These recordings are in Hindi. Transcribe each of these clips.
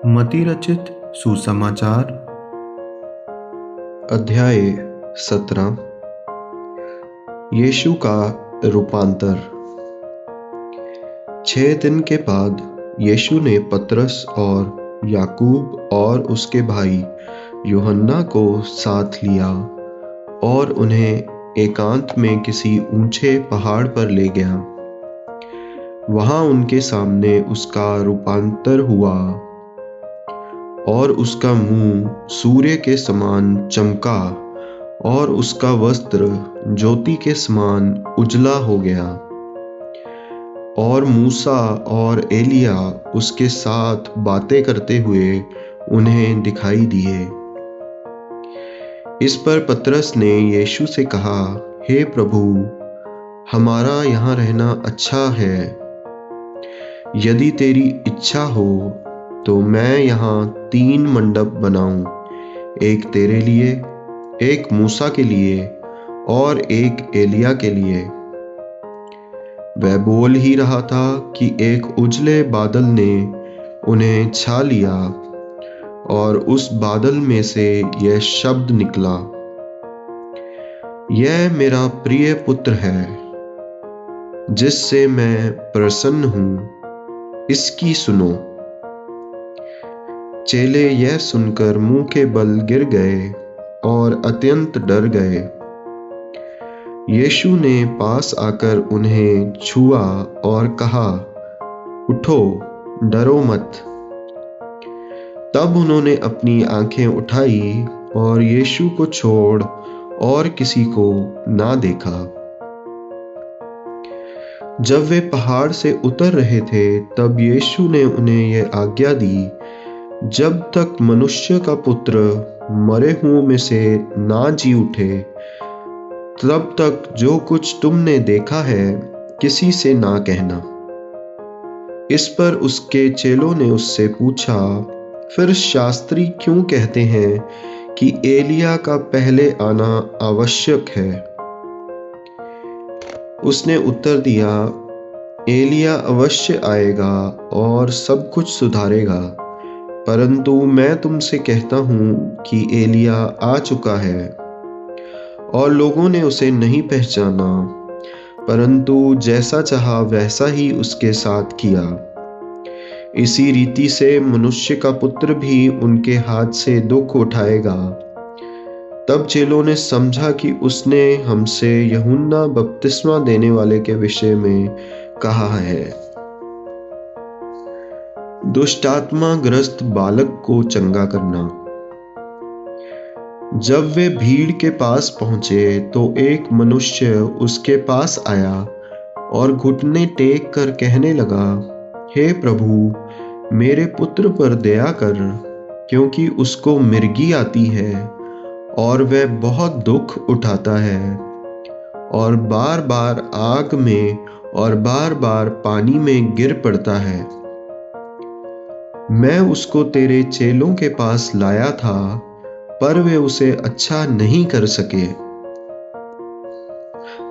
मती रचित सुसमाचार अध्याय 17। यीशु का रूपांतर। 6 दिन के बाद यीशु ने पतरस और याकूब और उसके भाई यूहन्ना को साथ लिया और उन्हें एकांत में किसी ऊंचे पहाड़ पर ले गया। वहां उनके सामने उसका रूपांतर हुआ और उसका मुंह सूर्य के समान चमका और उसका वस्त्र ज्योति के समान उजला हो गया। और मूसा और एलिया उसके साथ बातें करते हुए उन्हें दिखाई दिए। इस पर पतरस ने यीशु से कहा, हे प्रभु, हमारा यहाँ रहना अच्छा है। यदि तेरी इच्छा हो तो मैं यहाँ 3 मंडप बनाऊं, एक तेरे लिए, एक मूसा के लिए और एक एलिया के लिए। वह बोल ही रहा था कि एक उजले बादल ने उन्हें छा लिया और उस बादल में से यह शब्द निकला, यह मेरा प्रिय पुत्र है, जिससे मैं प्रसन्न हूं, इसकी सुनो। चेले यह सुनकर मुंह के बल गिर गए और अत्यंत डर गए। यीशु ने पास आकर उन्हें छुआ और कहा, उठो, डरो मत। तब उन्होंने अपनी आंखें उठाई और यीशु को छोड़ और किसी को ना देखा। जब वे पहाड़ से उतर रहे थे तब यीशु ने उन्हें यह आज्ञा दी, जब तक मनुष्य का पुत्र मरे हुओं में से ना जी उठे, तब तक जो कुछ तुमने देखा है किसी से ना कहना। इस पर उसके चेलों ने उससे पूछा, फिर शास्त्री क्यों कहते हैं कि एलिया का पहले आना आवश्यक है? उसने उत्तर दिया, एलिया अवश्य आएगा और सब कुछ सुधारेगा। परंतु मैं तुमसे कहता हूं कि एलिया आ चुका है और लोगों ने उसे नहीं पहचाना, परंतु जैसा चाहा वैसा ही उसके साथ किया। इसी रीति से मनुष्य का पुत्र भी उनके हाथ से दुख उठाएगा। तब चेलों ने समझा कि उसने हमसे यूहन्ना बपतिस्मा देने वाले के विषय में कहा है। दुष्टात्मा ग्रस्त बालक को चंगा करना। जब वे भीड़ के पास पहुंचे तो एक मनुष्य उसके पास आया और घुटने टेक कर कहने लगा, हे प्रभु, मेरे पुत्र पर दया कर, क्योंकि उसको मिर्गी आती है और वह बहुत दुख उठाता है और बार बार आग में और बार बार पानी में गिर पड़ता है। मैं उसको तेरे चेलों के पास लाया था, पर वे उसे अच्छा नहीं कर सके।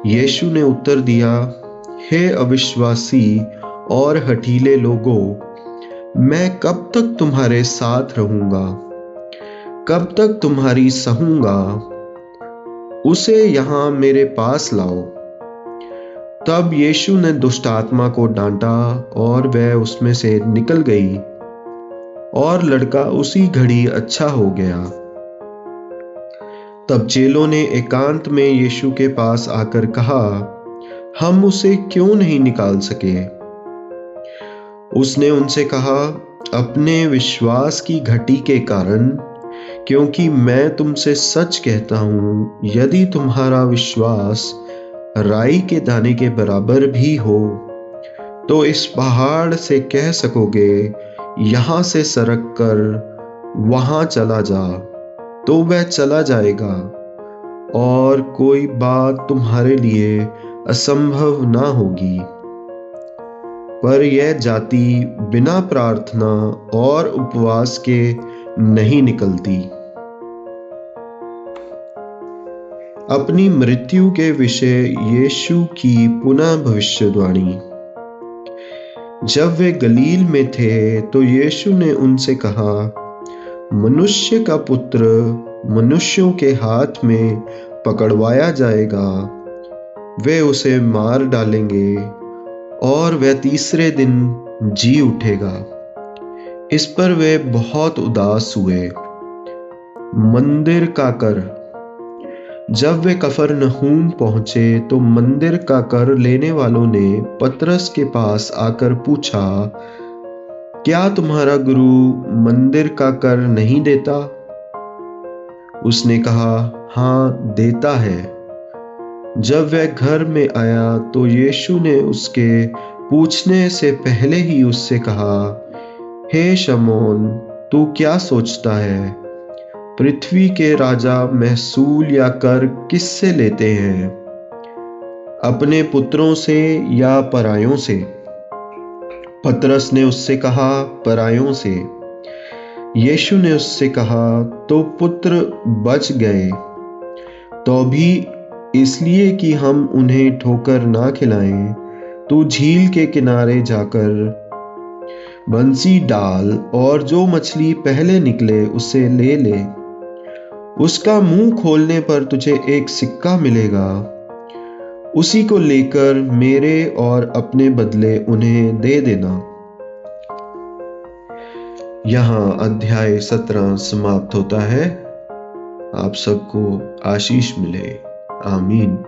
यीशु ने उत्तर दिया, हे अविश्वासी और हठीले लोगों, मैं कब तक तुम्हारे साथ रहूंगा? कब तक तुम्हारी सहूंगा? उसे यहां मेरे पास लाओ। तब यीशु ने दुष्टात्मा को डांटा और वह उसमें से निकल गई और लड़का उसी घड़ी अच्छा हो गया। तब चेलों ने एकांत में यीशु के पास आकर कहा, हम उसे क्यों नहीं निकाल सके? उसने उनसे कहा, अपने विश्वास की घटी के कारण, क्योंकि मैं तुमसे सच कहता हूं, यदि तुम्हारा विश्वास राई के दाने के बराबर भी हो, तो इस पहाड़ से कह सकोगे, यहां से सरक कर वहां चला जा, तो वह चला जाएगा और कोई बात तुम्हारे लिए असंभव ना होगी। पर यह जाति बिना प्रार्थना और उपवास के नहीं निकलती। अपनी मृत्यु के विषय यीशु की पुनः भविष्यवाणी। जब वे गलील में थे तो यीशु ने उनसे कहा, मनुष्य का पुत्र मनुष्यों के हाथ में पकड़वाया जाएगा, वे उसे मार डालेंगे और वह तीसरे दिन जी उठेगा। इस पर वे बहुत उदास हुए। मंदिर का कर। जब वे कफरनहूम पहुंचे तो मंदिर का कर लेने वालों ने पतरस के पास आकर पूछा, क्या तुम्हारा गुरु मंदिर का कर नहीं देता? उसने कहा, हाँ, देता है। जब वह घर में आया तो यीशु ने उसके पूछने से पहले ही उससे कहा, हे शमौन, तू क्या सोचता है? पृथ्वी के राजा महसूल या कर किससे लेते हैं? अपने पुत्रों से या परायों से? पतरस ने उससे कहा, परायों से। यीशु ने उससे कहा, तो पुत्र बच गए, तो भी इसलिए कि हम उन्हें ठोकर ना खिलाएं, तू झील के किनारे जाकर बंसी डाल और जो मछली पहले निकले उसे ले ले। उसका मुंह खोलने पर तुझे एक सिक्का मिलेगा, उसी को लेकर मेरे और अपने बदले उन्हें दे देना। यहाँ अध्याय 17 समाप्त होता है। आप सबको आशीष मिले। आमीन।